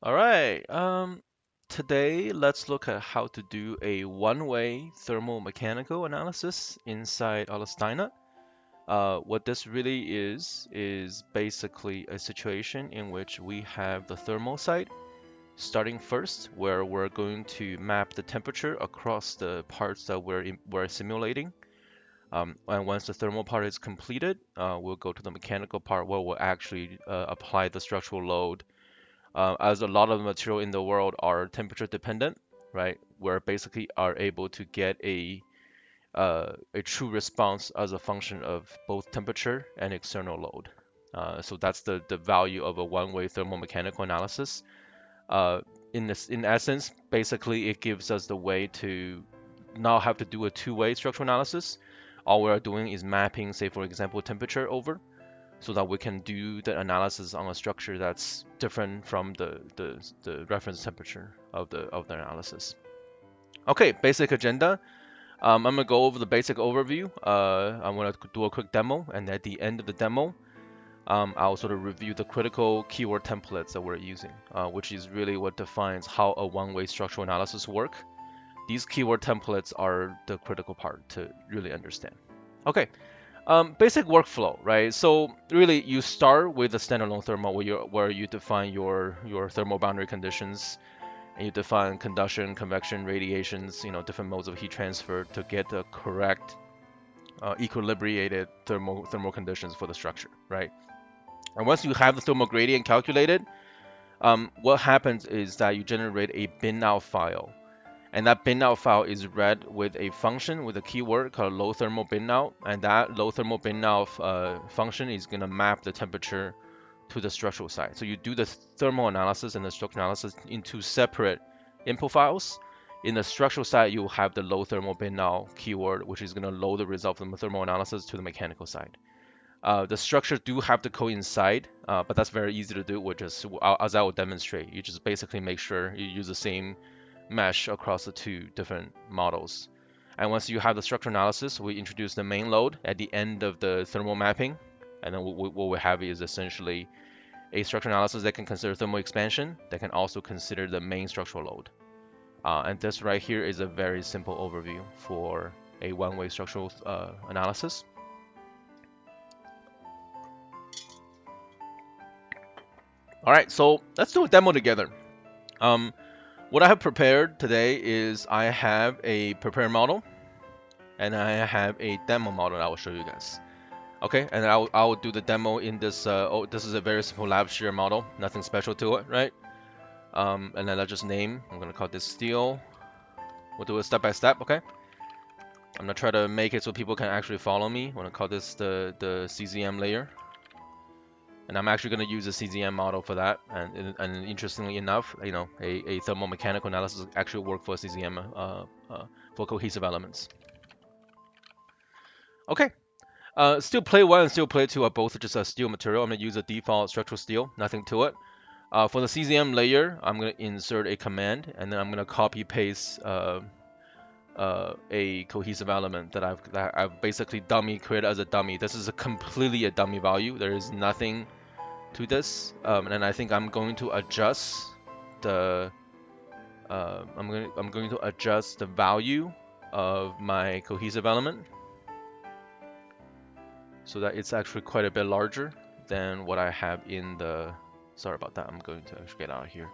All right. Today let's look at how to do a one-way thermomechanical analysis inside LS-Dyna. What this really is basically a situation in which we have the thermal side starting first, where we're going to map the temperature across the parts that we're simulating. And once the thermal part is completed, we'll go to the mechanical part where we'll actually apply the structural load as a lot of the material in the world are temperature dependent, right? We're basically are able to get a true response as a function of both temperature and external load. So that's the value of a one-way thermomechanical analysis. Uh, in essence, basically it gives us the way to not have to do a two-way structural analysis. All we're doing is mapping, say for example, temperature over, so that we can do the analysis on a structure that's different from the reference temperature of the analysis. Okay, basic agenda. I'm gonna go over the basic overview. I'm gonna do a quick demo, and at the end of the demo, I'll sort of review the critical keyword templates that we're using, which is really what defines how a one-way structural analysis work. These keyword templates are the critical part to really understand. Okay, basic workflow, right? So really, you start with a standalone thermal where you define your thermal boundary conditions, and you define conduction, convection, radiations, different modes of heat transfer to get the correct equilibrated thermal conditions for the structure, right? And once you have the thermal gradient calculated, what happens is that you generate a bin out file, and that bin out file is read with a function with a keyword called low thermal bin out, and that low thermal bin out function is going to map the temperature to the structural side. So you do the thermal analysis and the structural analysis into separate input files. In the structural side, you have the low thermal bin out keyword, which is going to load the result from the thermal analysis to the mechanical side. The structures do have to coincide, but that's very easy to do, which is, as I will demonstrate, you just basically make sure you use the same mesh across the two different models. And once you have the structural analysis, we introduce the main load at the end of the thermal mapping. And then what we have is essentially a structural analysis that can consider thermal expansion, that can also consider the main structural load. And this right here is a very simple overview for a one-way structural analysis. All right, so let's do a demo together. Um, what I have prepared today is I have a prepared model and I have a demo model that I will show you guys. Okay, and I will do the demo in this. This is a very simple lab share model, nothing special to it, right? And then I'll just name. I'm gonna call this steel. We'll do it step by step. Okay. I'm gonna try to make it so people can actually follow me. I'm gonna call this the CZM layer. And I'm actually going to use a CZM model for that. And interestingly enough, a thermomechanical analysis actually work for CZM for cohesive elements. Okay. Steel plate 1 and steel plate 2 are both just a steel material. I'm going to use a default structural steel, nothing to it. For the CZM layer, I'm going to insert a command, and then I'm going to copy paste a cohesive element that I've basically dummy created as a dummy. This is completely a dummy value. There is nothing to this, and I think I'm going to adjust the I'm going to adjust the value of my cohesive element so that it's actually quite a bit larger than what I have in the. Sorry about that. I'm going to actually get out of here,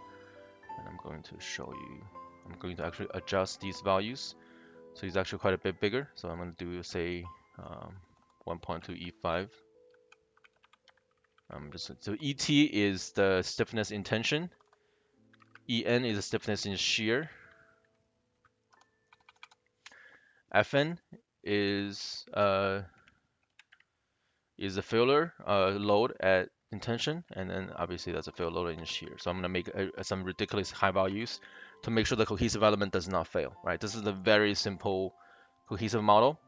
and I'm going to show you. I'm going to actually adjust these values, so it's actually quite a bit bigger. So I'm going to do say 1.2 E5. So ET is the stiffness in tension. En is the stiffness in shear. Fn is the failure load at intention, and then obviously that's a failure load in shear. So I'm gonna make some ridiculous high values to make sure the cohesive element does not fail. Right. This is a very simple cohesive model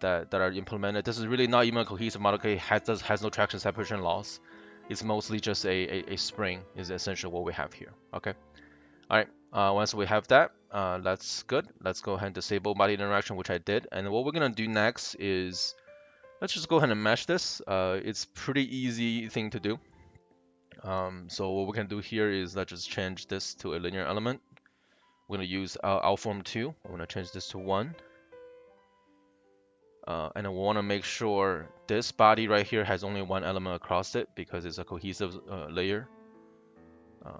that are implemented. This is really not even a cohesive model. Okay, has no traction separation loss. It's mostly just a spring is essentially what we have here. Okay. All right. Once we have that, that's good. Let's go ahead and disable body interaction, which I did. And what we're gonna do next is let's just go ahead and mesh this. It's pretty easy thing to do. So what we can do here is let's just change this to a linear element. We're going to use outform 2. I'm going to change this to 1. And then we want to make sure this body right here has only one element across it because it's a cohesive layer.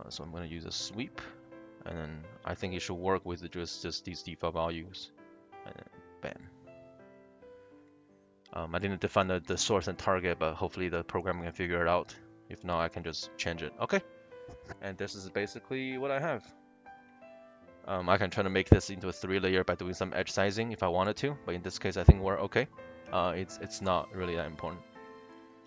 So I'm going to use a sweep, and then I think it should work with just these default values. And then bam. I didn't define the source and target, but hopefully the program can figure it out. If not, I can just change it. Okay. And this is basically what I have. I can try to make this into a 3-layer by doing some edge sizing if I wanted to, but in this case, I think we're okay. It's not really that important.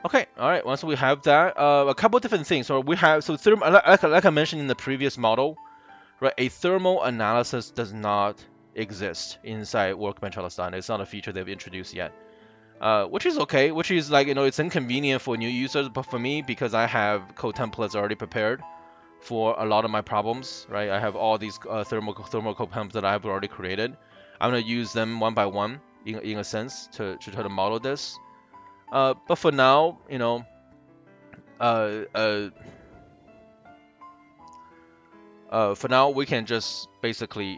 Okay, all right. Once we have that, a couple different things. So we have like I mentioned in the previous model, right? A thermal analysis does not exist inside Workbench LS-Dyna. It's not a feature they've introduced yet. Which is okay, which is like, it's inconvenient for new users, but for me, because I have code templates already prepared for a lot of my problems, right? I have all these thermal code templates that I've already created. I'm gonna use them one by one in a sense to try to model this. But for now, for now we can just basically,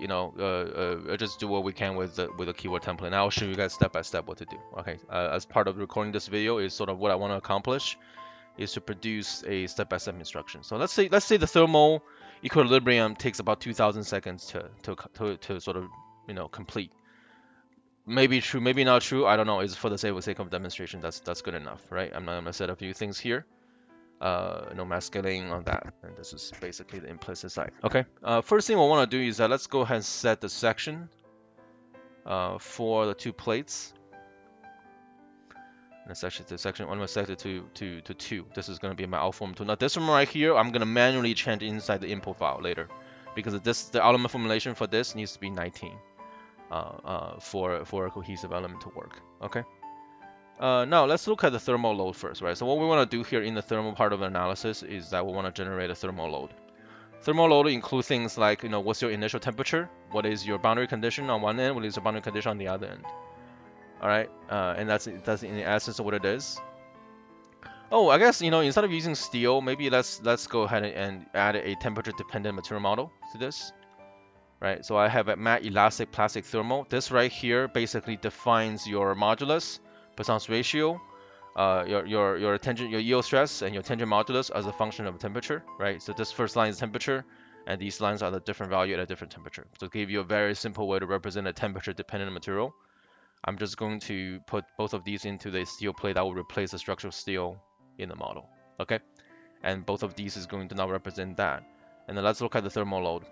just do what we can with the keyword template. And I'll show you guys step by step what to do. Okay, as part of recording this video is sort of what I want to accomplish is to produce a step-by-step instruction. So let's say the thermal equilibrium takes about 2,000 seconds to sort of complete. Maybe true, maybe not true. I don't know. It's for the sake of demonstration. That's good enough, right? I'm gonna set a few things here. No mascaling on that, and this is basically the implicit side. Okay. First thing I want to do is let's go ahead and set the section for the 2 plates. And the section I'm going to set it to 2. This is going to be my outform 2. Now this one right here, I'm going to manually change inside the input file later, because the element formulation for this needs to be 19 for a cohesive element to work. Okay. Now let's look at the thermal load first, right? So what we want to do here in the thermal part of the analysis is that we want to generate a thermal load. Thermal load include things like, what's your initial temperature, what is your boundary condition on one end, what is your boundary condition on the other end. All right, and that's in the essence of what it is. Oh, I guess instead of using steel, maybe let's go ahead and add a temperature-dependent material model to this. Right, so I have a matte elastic plastic thermal. This right here basically defines your modulus, Poisson's ratio, your yield stress, and your tangent modulus as a function of temperature. Right, so this first line is temperature, and these lines are the different value at a different temperature. So to give you a very simple way to represent a temperature-dependent material, I'm just going to put both of these into the steel plate that will replace the structural steel in the model. Okay, and both of these is going to now represent that. And then let's look at the thermal load.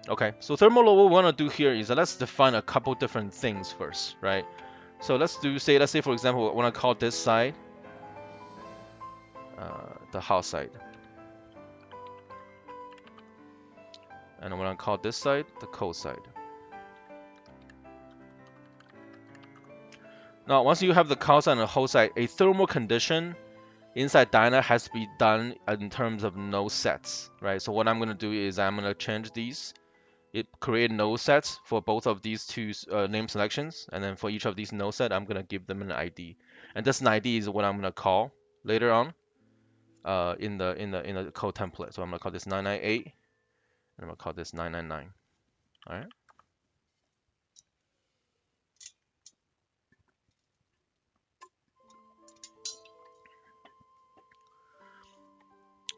Okay, so thermal load, what we want to do here is let's define a couple different things first, right? So let's say for example, I want to call this side the hot side, and I want to call this side the cold side. Now, once you have the cold side and the hot side, a thermal condition inside Dyna has to be done in terms of node sets, right? So what I'm going to do is I'm going to change these. Create node sets for both of these two name selections, and then for each of these node set, I'm going to give them an ID. And this ID is what I'm going to call later on in the code template. So I'm going to call this 998, and I'm going to call this 999. All right.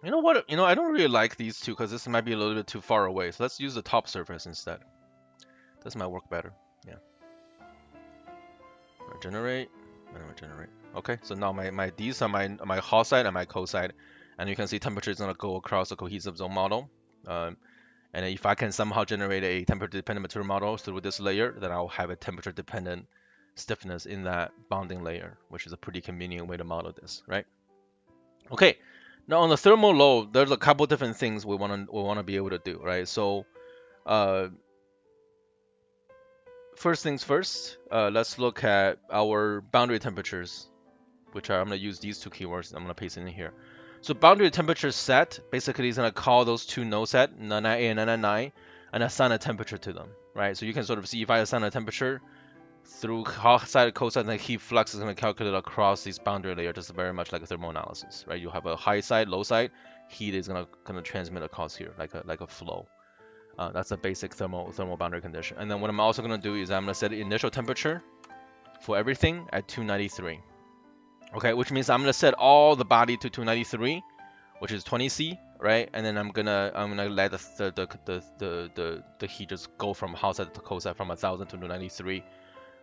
You know what? I don't really like these two because this might be a little bit too far away. So let's use the top surface instead. This might work better. Yeah. Regenerate and regenerate. Okay. So now these are my hot side and my cold side, and you can see temperature is gonna go across the cohesive zone model. And if I can somehow generate a temperature-dependent material model through this layer, then I'll have a temperature-dependent stiffness in that bounding layer, which is a pretty convenient way to model this, right? Okay. Now on the thermal load, there's a couple different things we wanna be able to do, right? So, first things first, let's look at our boundary temperatures, which I'm gonna use these 2 keywords. I'm gonna paste in here. So boundary temperature set basically is gonna call those 2 node set 998 and 999 and assign a temperature to them, right? So you can sort of see if I assign a temperature through hot side, cold side, and the heat flux is going to calculate across these boundary layers, just very much like a thermal analysis, right? You have a high side, low side, heat is gonna transmit across here like a flow. That's a basic thermal boundary condition. And then what I'm also gonna do is I'm gonna set the initial temperature for everything at 293. Okay, which means I'm gonna set all the body to 293, which is 20C, right? And then I'm gonna let the heat just go from hot side to cold side from 1000 to 293,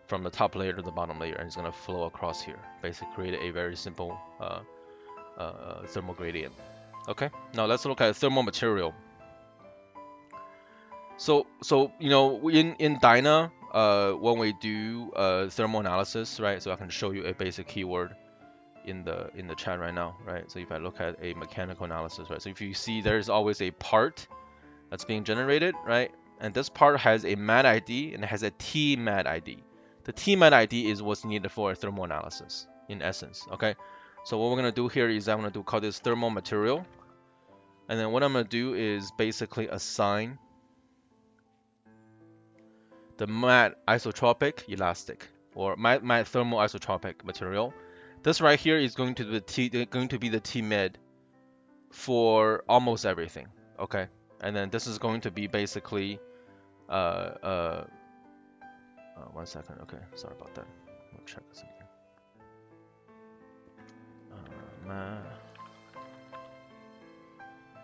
from the top layer to the bottom layer, and it's gonna flow across here, basically create a very simple thermal gradient. Okay, now let's look at thermal material. So you know, in Dyna, when we do thermal analysis, right? So I can show you a basic keyword in the chat right now, right? So if I look at a mechanical analysis, right? So if you see, there's always a part that's being generated, right? And this part has a MAT ID and it has a TMAT ID. The TMAT ID is what's needed for a thermal analysis, in essence, okay? So what we're gonna do here is I'm gonna call this thermal material, and then what I'm gonna do is basically assign the MAT isotropic elastic, or MAT thermal isotropic material. This right here is going to be the TMID for almost everything, okay? And then this is going to be basically one second, okay, sorry about that. I'll check something.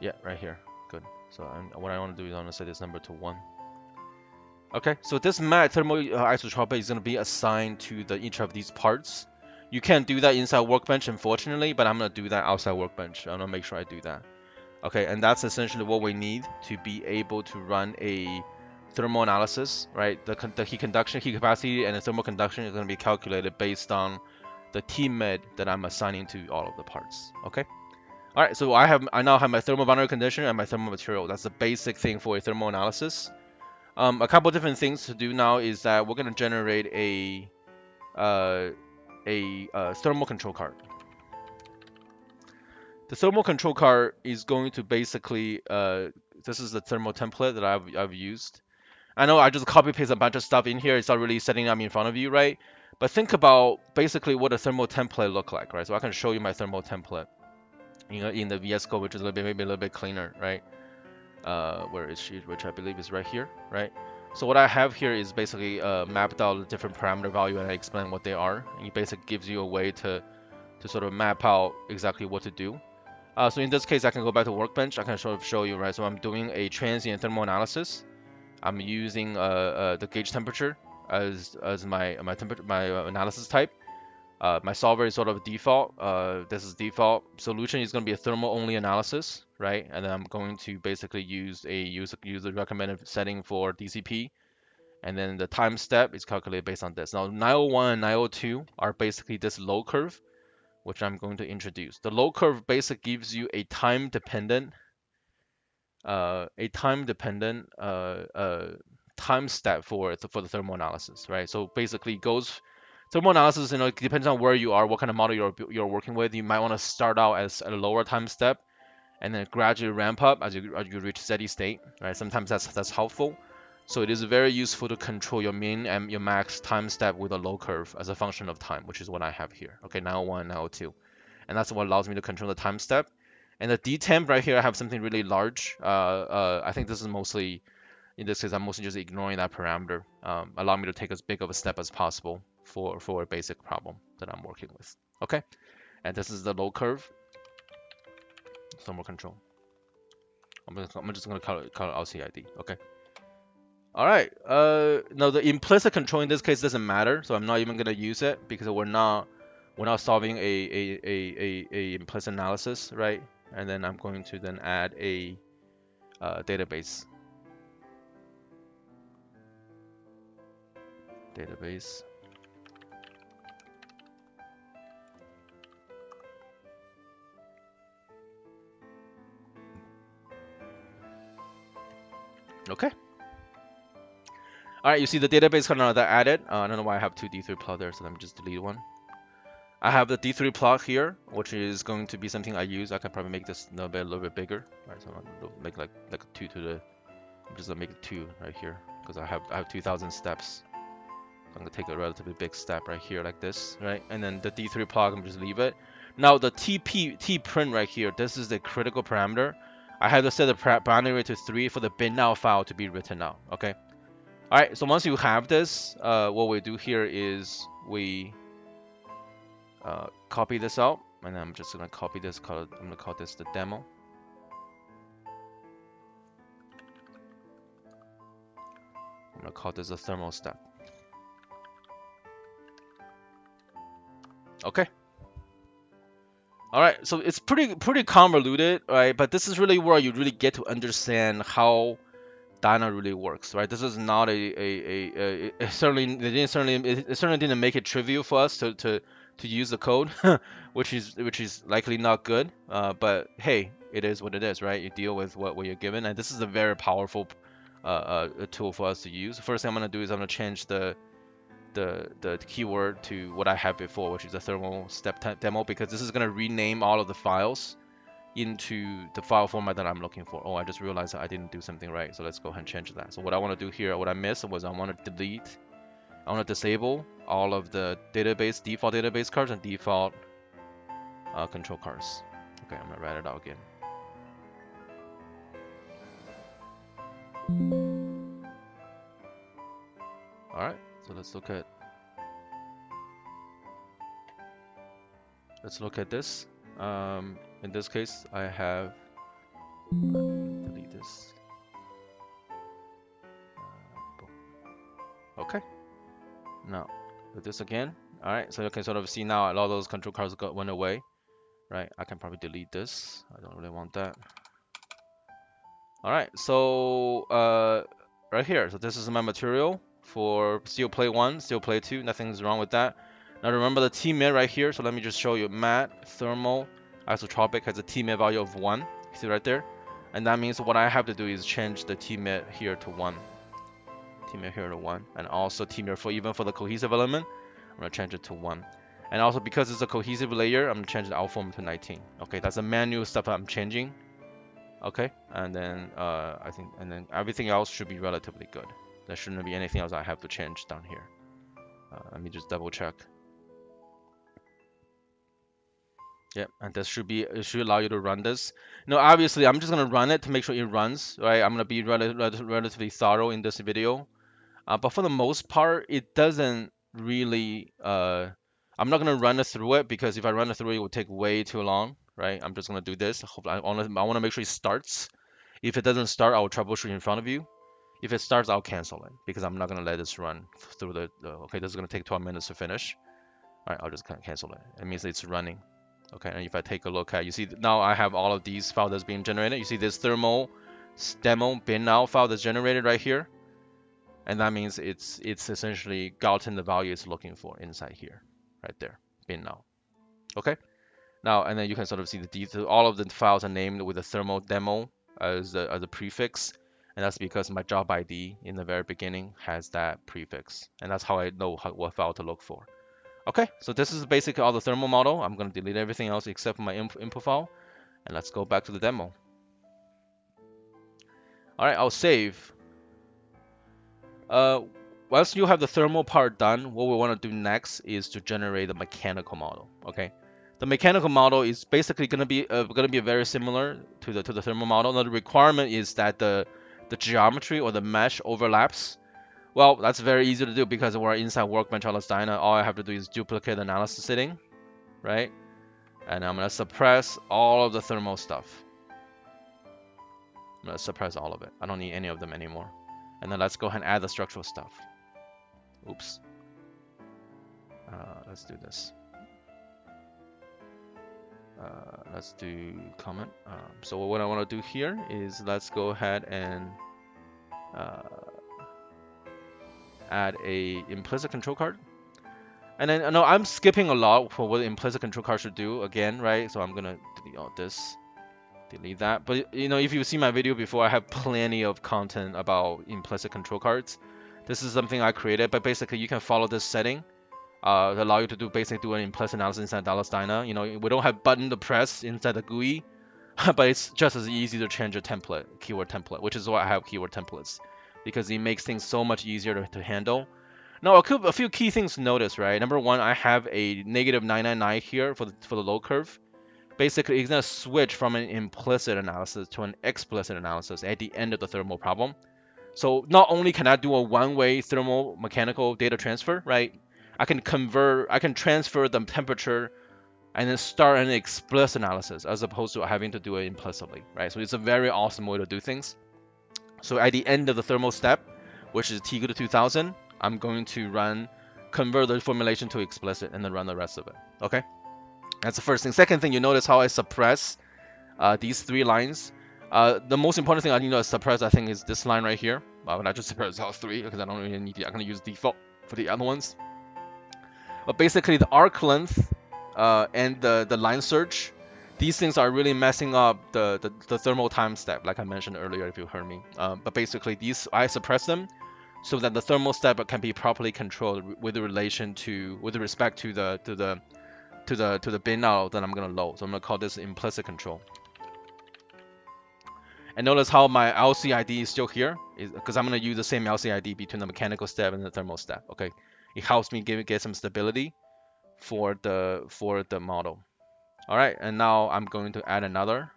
Yeah, right here. Good. So what I want to do is I want to set this number to 1. Okay, so this MAT thermal isotropic is going to be assigned to each of these parts. You can't do that inside Workbench, unfortunately, but I'm going to do that outside Workbench. I'm going to make sure I do that. Okay, and that's essentially what we need to be able to run a thermal analysis, right? The heat conduction, heat capacity, and the thermal conduction is going to be calculated based on the TMID that I'm assigning to all of the parts. Okay. All right, so I now have my thermal boundary condition and my thermal material. That's the basic thing for a thermal analysis. A couple different things to do now is that we're going to generate a thermal control card. The thermal control card is going to basically, this is the thermal template that I've used. I know I just copy paste a bunch of stuff in here. It's not really setting up in front of you, right? But think about basically what a thermal template look like, right? So I can show you my thermal template, you know, in the VS Code, which is maybe a little bit cleaner, right? Where is she? Which I believe is right here, right? So what I have here is basically mapped out the different parameter value, and I explain what they are. And it basically gives you a way to sort of map out exactly what to do. So in this case, I can go back to Workbench. I can sort of show you, right? So I'm doing a transient thermal analysis. I'm using the gauge temperature as my analysis type. My solver is sort of default. This is default. Solution is going to be a thermal only analysis, right? And then I'm going to basically use a user recommended setting for DCP. And then the time step is calculated based on this. Now 901 and 902 are basically this low curve, which I'm going to introduce. The low curve basically gives you a time dependent time step for the thermal analysis, right? So basically thermal analysis, you know, it depends on where you are, what kind of model you're working with. You might want to start out as a lower time step and then gradually ramp up as you reach steady state, right? Sometimes that's helpful. So it is very useful to control your min and your max time step with a low curve as a function of time, which is what I have here. Okay, 901, 902. And that's what allows me to control the time step. And the detemp right here, I have something really large. I think this is mostly, in this case, I'm mostly just ignoring that parameter. Allow me to take as big of a step as possible for a basic problem that I'm working with. Okay, and this is the low curve thermal control. I'm just gonna call it LCID. Okay. All right. Now the implicit control in this case doesn't matter, so I'm not even gonna use it because we're not solving a implicit analysis, right? And then I'm going to then add a database. Okay. All right, you see the database coordinate that added. I don't know why I have two D3 plot there, so let me just delete one. I have the D3 plot here, which is going to be something I use. I can probably make this a little bit bigger. All right, so I'm gonna make like a 2 to the. I'm just gonna make it 2 right here because I have 2,000 steps. So I'm gonna take a relatively big step right here like this, right? And then the D3 plot, I'm just leave it. Now the t print right here, this is the critical parameter. I have to set the boundary rate to 3 for the bin now file to be written out. Okay. All right. So once you have this, what we do here is we copy this out, and I'm just gonna copy this. I'm gonna call this the demo. I'm gonna call this a thermal step. Okay. All right. So it's pretty convoluted, right? But this is really where you really get to understand how Dyna really works, right? This is not it certainly didn't make it trivial for us to use the code, which is likely not good. But hey, it is what it is, right? You deal with what you're given, and this is a very powerful tool for us to use. The first thing I'm gonna do is I'm gonna change the keyword to what I had before, which is a thermal step demo, because this is gonna rename all of the files into the file format that I'm looking for. Oh, I just realized that I didn't do something right. So let's go ahead and change that. So what I want to do here, what I missed was I want to disable all of the default database cards and default control cards. Okay, I'm gonna write it out again. All right, so let's look at this. In this case, I have delete this. Okay. Now do this again. All right, so you can sort of see now a lot of those control cards went away. Right, I can probably delete this. I don't really want that. All right, so right here. So this is my material for steel plate 1, steel plate 2. Nothing's wrong with that. Now remember the Tmid right here. So let me just show you. Matte thermal isotropic has a Tmid value of 1. You see right there? And that means what I have to do is change the Tmid here to 1. Tmid here to 1. And also Tmid even for the cohesive element, I'm going to change it to 1. And also because it's a cohesive layer, I'm going to change the outform to 19. Okay, that's the manual stuff I'm changing. Okay, and then and then everything else should be relatively good. There shouldn't be anything else I have to change down here. Let me just double check. Yep, and this it should allow you to run this. Now, obviously, I'm just gonna run it to make sure it runs, right? I'm gonna be relatively thorough in this video, but for the most part, it doesn't really. I'm not gonna run it through it because if I run it through it, it will take way too long, right? I'm just gonna do this. I want to make sure it starts. If it doesn't start, I'll troubleshoot in front of you. If it starts, I'll cancel it because I'm not gonna let this run through okay, this is gonna take 12 minutes to finish. All right, I'll just cancel it. It means it's running. Okay, and if I take a look at, you see now I have all of these files that's being generated. You see this thermal demo bin now file that's generated right here, and that means it's essentially gotten the value it's looking for inside here, right there, bin now. Okay, now and then you can sort of see the detail. All of the files are named with the thermal demo as a prefix, and that's because my job ID in the very beginning has that prefix, and that's how I know what file to look for. Okay, so this is basically all the thermal model. I'm going to delete everything else except for my input file. And let's go back to the demo. All right, I'll save. Once you have the thermal part done, what we want to do next is to generate the mechanical model. Okay, the mechanical model is basically going to be very similar to the thermal model. Now the requirement is that the geometry or the mesh overlaps. Well, that's very easy to do because we're inside workbench LS-Dyna. All I have to do is duplicate the analysis setting, right? And I'm gonna suppress all of the thermal stuff. I'm gonna suppress all of it. I don't need any of them anymore. And then let's go ahead and add the structural stuff. Oops. Let's do this. Let's do comment. So what I want to do here is let's go ahead and add a implicit control card. And then no, I'm skipping a lot for what the implicit control card should do again, right? So I'm gonna delete all this, delete that. But you know, if you see my video before, I have plenty of content about implicit control cards. This is something I created, but basically you can follow this setting to allow you to basically do an implicit analysis inside LS-Dyna. You know, we don't have button to press inside the GUI, but it's just as easy to change a template, keyword template, which is why I have keyword templates, because it makes things so much easier to handle. Now, a few key things to notice, right? Number one, I have a negative 999 here for the low curve. Basically, it's going to switch from an implicit analysis to an explicit analysis at the end of the thermal problem. So not only can I do a one-way thermal mechanical data transfer, right? I can transfer the temperature and then start an explicit analysis as opposed to having to do it implicitly, right? So it's a very awesome way to do things. So at the end of the thermal step, which is T equal to 2000, I'm going to convert the formulation to explicit and then run the rest of it, okay? That's the first thing. Second thing, you notice how I suppress these three lines. The most important thing I need to suppress, I think, is this line right here. But I just suppress all three because I don't really need it. I'm going to use default for the other ones. But basically, the arc length and the line search, these things are really messing up the thermal time step, like I mentioned earlier, if you heard me. But basically, I suppress them so that the thermal step can be properly controlled with respect to the bin out that I'm going to load. So I'm going to call this implicit control. And notice how my LCID is still here, because I'm going to use the same LCID between the mechanical step and the thermal step. Okay, it helps me get some stability for the model. All right, and now I'm going to add another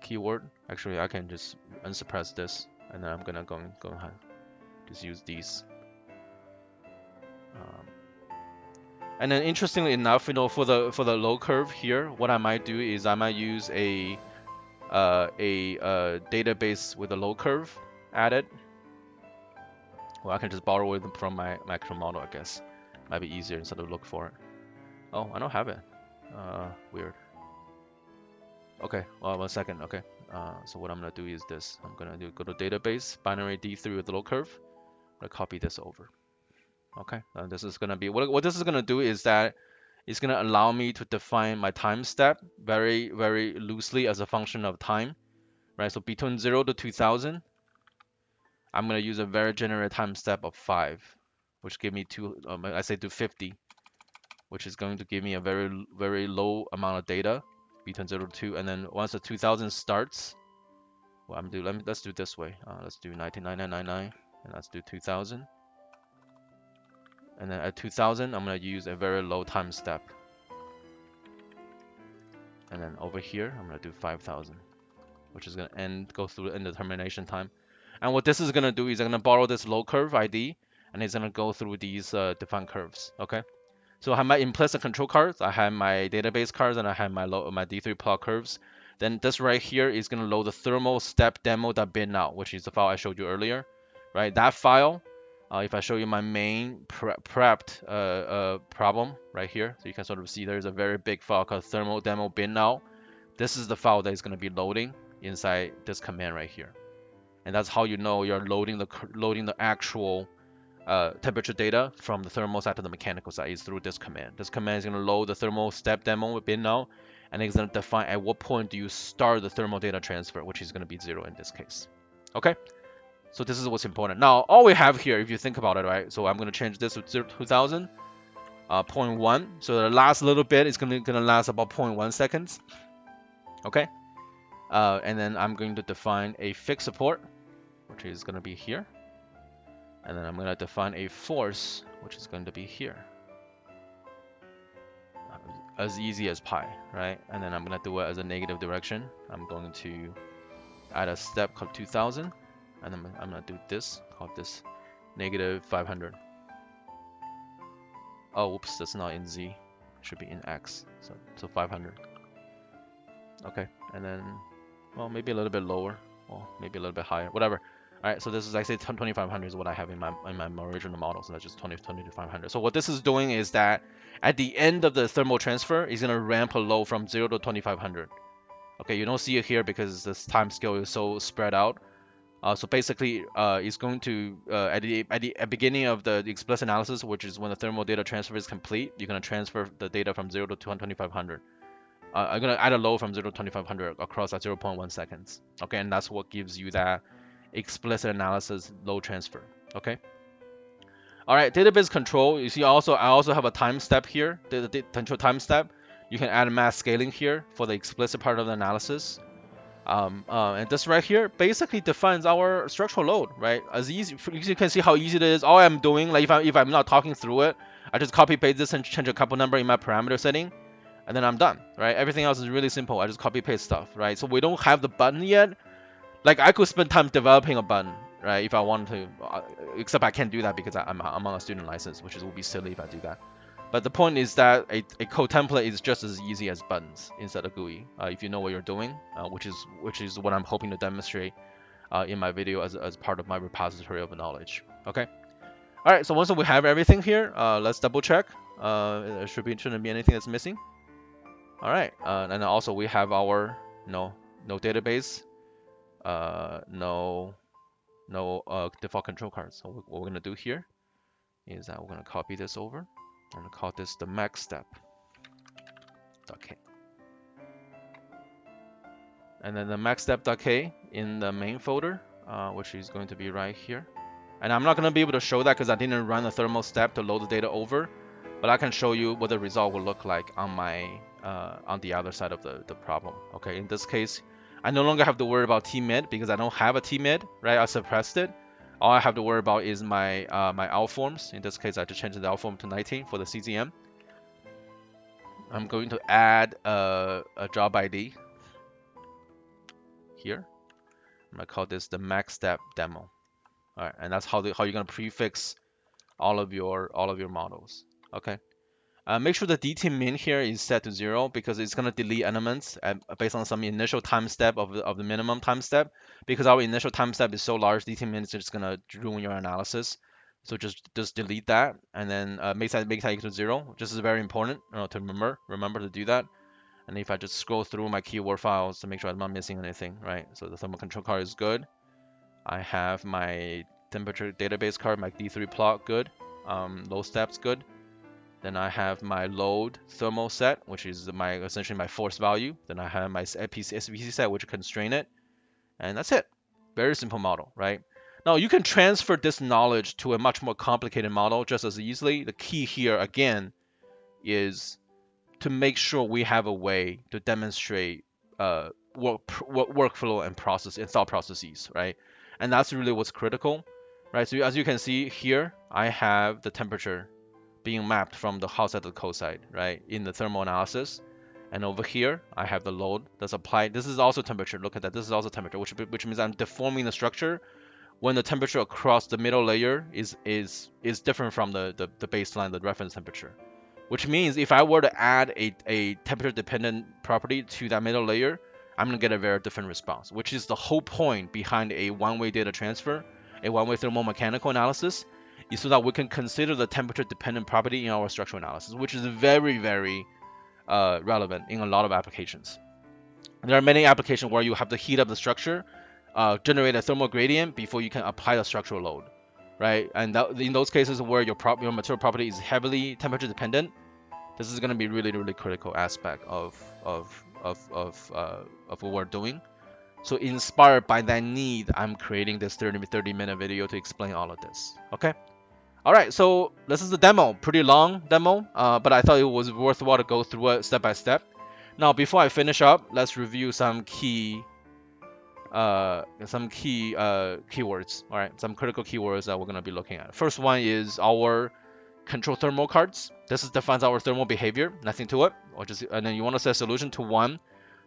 keyword. Actually, I can just unsuppress this, and then I'm gonna go ahead just use these. And then interestingly enough, for the low curve here, what I might do is I might use a database with a low curve added. Well, I can just borrow it from my actual model, I guess. Might be easier instead of look for it. Oh, I don't have it. Weird. Okay, well, 1 second. Okay. So what I'm gonna do is this. I'm gonna go to database, binary D3 with low curve. I'm gonna copy this over. Okay. This is gonna be what this is gonna do is that it's gonna allow me to define my time step very, very loosely as a function of time, right? So between 0 to 2000, I'm gonna use a very general time step of 5, which give me I say to 50, which is going to give me a very, very low amount of data between 0 to 2. And then once the 2000 starts, well, let's do it this way. Let's do 199999, and let's do 2000. And then at 2000, I'm gonna use a very low time step. And then over here, I'm gonna do 5000, which is gonna go through the indetermination time. And what this is gonna do is I'm gonna borrow this low curve ID, and it's gonna go through these defined curves. Okay. So I have my implicit control cards, I have my database cards, and I have my D3 plot curves. Then this right here is gonna load the thermal step demo.bin now, which is the file I showed you earlier, right? That file. If I show you my main prepped problem right here, so you can sort of see there's a very big file called thermal demo bin now. This is the file that is going to be loading inside this command right here, and that's how you know you're loading the actual temperature data from the thermal side to the mechanical side is through this command. This command is going to load the thermal step demo bin now, and it's going to define at what point do you start the thermal data transfer, which is going to be 0 in this case. Okay. So this is what's important. Now, all we have here, if you think about it, right? So I'm going to change this to 2000, 0.1. So the last little bit is going to last about 0.1 seconds. Okay. And then I'm going to define a fixed support, which is going to be here. And then I'm going to define a force, which is going to be here. As easy as pi, right? And then I'm going to do it as a negative direction. I'm going to add a step called 2000. And then I'm going to do this, call this negative 500. Oh, whoops, that's not in Z. It should be in X. So 500. Okay, and then, well, maybe a little bit lower. Well, maybe a little bit higher. Whatever. All right, so this is, I say 2500 is what I have in my original model. So that's just 2500. So what this is doing is that at the end of the thermal transfer, it's going to ramp a low from 0 to 2500. Okay, you don't see it here because this time scale is so spread out. So basically, it's going to at the beginning of the explicit analysis, which is when the thermal data transfer is complete, you're going to transfer the data from 0 to 2500. I'm going to add a low from 0 to 2500 across at 0.1 seconds. Okay, and that's what gives you that explicit analysis low transfer. Okay. All right, database control. You see, I also have a time step here. The control time step. You can add mass scaling here for the explicit part of the analysis. And this right here basically defines our structural load, right? As easy, you can see how easy it is. All I'm doing, like if I'm not talking through it, I just copy paste this and change a couple number in my parameter setting, and then I'm done, right? Everything else is really simple. I just copy paste stuff, right? So we don't have the button yet. Like I could spend time developing a button, right? If I wanted to, except I can't do that because I'm on a student license, which would be silly if I do that. But the point is that a code template is just as easy as buttons inside a GUI, if you know what you're doing, which is what I'm hoping to demonstrate in my video as part of my repository of knowledge. Okay. All right. So once we have everything here, let's double check. There shouldn't be anything that's missing. All right. And also we have our no database, no default control cards. So what we're gonna do here is that we're gonna copy this over. I'm gonna call this the max step. .k. And then the max step.k in the main folder, which is going to be right here. And I'm not gonna be able to show that because I didn't run the thermal step to load the data over, but I can show you what the result will look like on my on the other side of the problem. Okay, in this case, I no longer have to worry about tmid because I don't have a tmid, right? I suppressed it. All I have to worry about is my my out forms. In this case, I have to change the out form to 19 for the CZM. I'm going to add a job ID here. I'm gonna call this the max step demo. All right, and that's how you're gonna prefix all of your models. Okay. Make sure the dtmin here is set to 0 because it's gonna delete elements based on some initial time step of the minimum time step. Because our initial time step is so large, dtmin is just gonna ruin your analysis. So just delete that and then make that equal to 0. This is very important to remember to do that. And if I just scroll through my keyword files to make sure I'm not missing anything, right? So the thermal control card is good. I have my temperature database card, my D3 plot, good. Load steps, good. Then I have my load thermal set, which is essentially my force value. Then I have my SVC set, which constrain it. And that's it. Very simple model, right? Now you can transfer this knowledge to a much more complicated model just as easily. The key here, again, is to make sure we have a way to demonstrate workflow and thought processes, right? And that's really what's critical, right? So as you can see here, I have the temperature being mapped from the hot side to the cold side, right, in the thermal analysis. And over here, I have the load that's applied. This is also temperature. Look at that. This is also temperature, which means I'm deforming the structure when the temperature across the middle layer is different from the baseline, the reference temperature. Which means if I were to add a temperature-dependent property to that middle layer, I'm going to get a very different response, which is the whole point behind a one-way data transfer, a one-way thermomechanical analysis, is so that we can consider the temperature-dependent property in our structural analysis, which is very, very relevant in a lot of applications. There are many applications where you have to heat up the structure, generate a thermal gradient before you can apply the structural load. Right, and in those cases where your material property is heavily temperature dependent, this is going to be really critical aspect of what we're doing. So inspired by that need, I'm creating this 30-minute video to explain all of this. Okay. All right, so this is the demo, pretty long demo, but I thought it was worthwhile to go through it step by step. Now, before I finish up, let's review some key keywords. All right, some critical keywords that we're going to be looking at. First one is our control thermal cards. This defines our thermal behavior, nothing to it. And then you want to set a solution to 1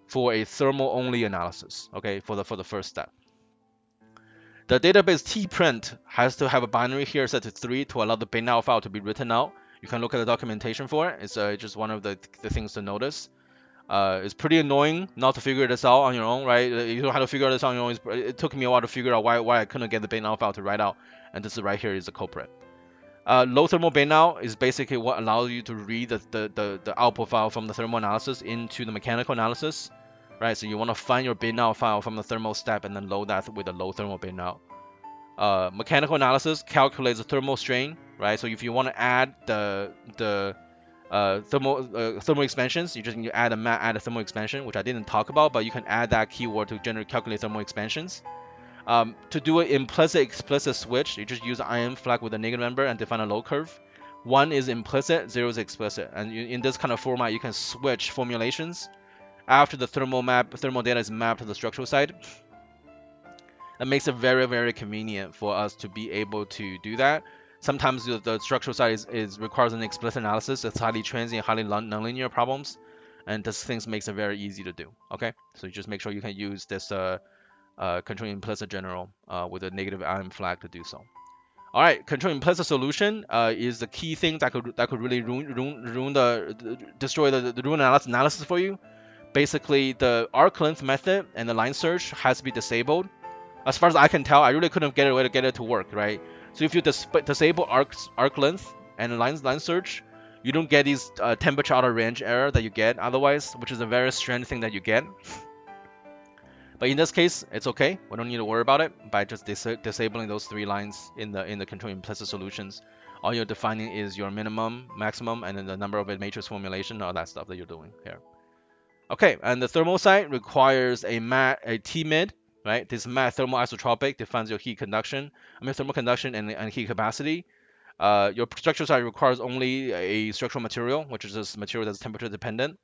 for a thermal only analysis. Okay, for the first step. The database tprint has to have a binary here set to 3 to allow the bin out file to be written out. You can look at the documentation for it. It's just one of the things to notice. It's pretty annoying not to figure this out on your own, right? You don't have to figure this out on your own. It took me a while to figure out why I couldn't get the bin out file to write out, and this right here is the culprit. Low thermal bin out is basically what allows you to read the output file from the thermal analysis into the mechanical analysis, right? So you want to find your bin out file from the thermal step and then load that with the low thermal bin out. Mechanical analysis calculates the thermal strain, right? So if you want to add the thermal expansions, you just need to add a thermal expansion, which I didn't talk about, but you can add that keyword to calculate thermal expansions. To do an implicit explicit switch, you just use an IM flag with a negative number and define a load curve. 1 is implicit, 0 is explicit, and in this kind of format, you can switch formulations after the thermal data is mapped to the structural side. That makes it very, very convenient for us to be able to do that. Sometimes the structural side requires an explicit analysis. It's highly transient, highly nonlinear problems, and this things makes it very easy to do. Okay, so you just make sure you can use this control implicit general with a negative IM flag to do so. All right, control implicit solution is the key thing that could really destroy the ruin analysis for you. Basically, the arc length method and the line search has to be disabled. As far as I can tell, I really couldn't get a way to get it to work, right? So if you disable arc length and line search, you don't get these temperature out of range error that you get otherwise, which is a very strange thing that you get. But in this case, it's okay. We don't need to worry about it by just disabling those 3 lines in the control implicit solutions. All you're defining is your minimum, maximum, and then the number of matrix formulation, all that stuff that you're doing here. Okay, and the thermal side requires a T mid, right? This thermal isotropic defines your thermal conduction and heat capacity. Your structural side requires only a structural material, which is this material that's temperature dependent.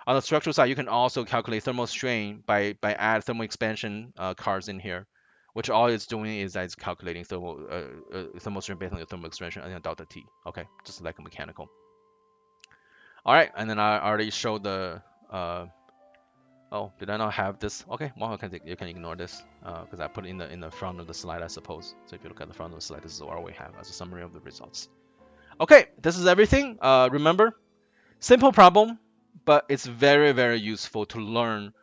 On the structural side, you can also calculate thermal strain by add thermal expansion cards in here, which all it's doing is that it's calculating thermal strain based on your thermal expansion and delta T. Okay, just like a mechanical. All right, and then I already showed the. Oh, did I not have this? Okay, well you can ignore this because I put it in the front of the slide, I suppose. So if you look at the front of the slide, this is all we have as a summary of the results. Okay, this is everything. Remember, simple problem, but it's very, very useful to learn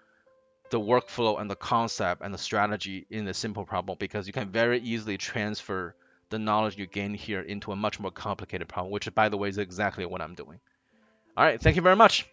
the workflow and the concept and the strategy in the simple problem because you can very easily transfer the knowledge you gain here into a much more complicated problem, which by the way is exactly what I'm doing. All right, thank you very much.